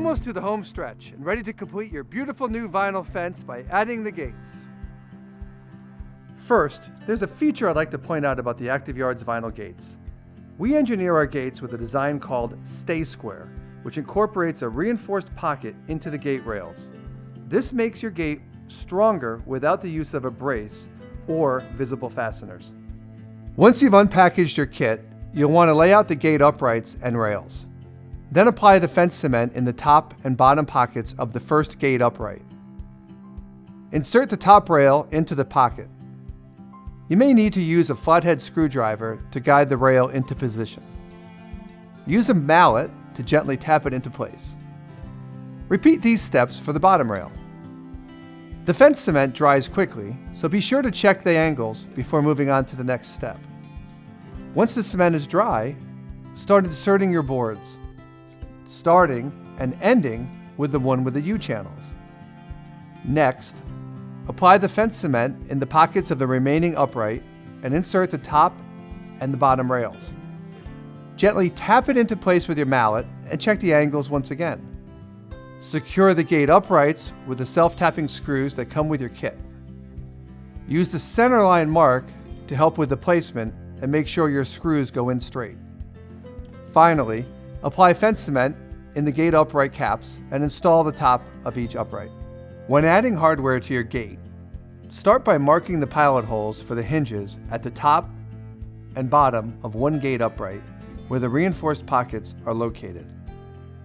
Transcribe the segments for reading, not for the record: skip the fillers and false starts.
almost to the home stretch and ready to complete your beautiful new vinyl fence by adding the gates. First, there's a feature I'd like to point out about the Active Yards vinyl gates. We engineer our gates with a design called Stay Square, which incorporates a reinforced pocket into the gate rails. This makes your gate stronger without the use of a brace or visible fasteners. Once you've unpackaged your kit, you'll want to lay out the gate uprights and rails. Then apply the fence cement in the top and bottom pockets of the first gate upright. Insert the top rail into the pocket. You may need to use a flathead screwdriver to guide the rail into position. Use a mallet to gently tap it into place. Repeat these steps for the bottom rail. The fence cement dries quickly, so be sure to check the angles before moving on to the next step. Once the cement is dry, start inserting your boards, starting and ending with the one with the U-channels. Next, apply the fence cement in the pockets of the remaining upright and insert the top and the bottom rails. Gently tap it into place with your mallet and check the angles once again. Secure the gate uprights with the self-tapping screws that come with your kit. Use the centerline mark to help with the placement and make sure your screws go in straight. Finally, apply fence cement in the gate upright caps and install the top of each upright. When adding hardware to your gate, start by marking the pilot holes for the hinges at the top and bottom of one gate upright where the reinforced pockets are located.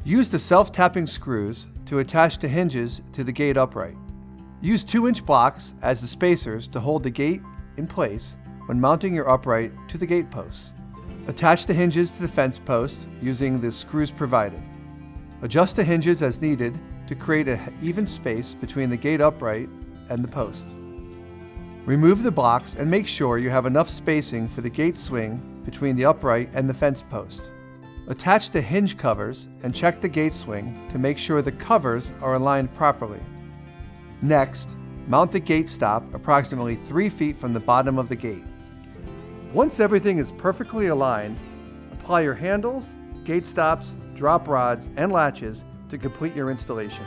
Use the self-tapping screws to attach the hinges to the gate upright. Use 2-inch blocks as the spacers to hold the gate in place when mounting your upright to the gate posts. Attach the hinges to the fence post using the screws provided. Adjust the hinges as needed to create an even space between the gate upright and the post. Remove the blocks and make sure you have enough spacing for the gate swing between the upright and the fence post. Attach the hinge covers and check the gate swing to make sure the covers are aligned properly. Next, mount the gate stop approximately 3 feet from the bottom of the gate. Once everything is perfectly aligned, apply your handles, gate stops, drop rods, and latches to complete your installation.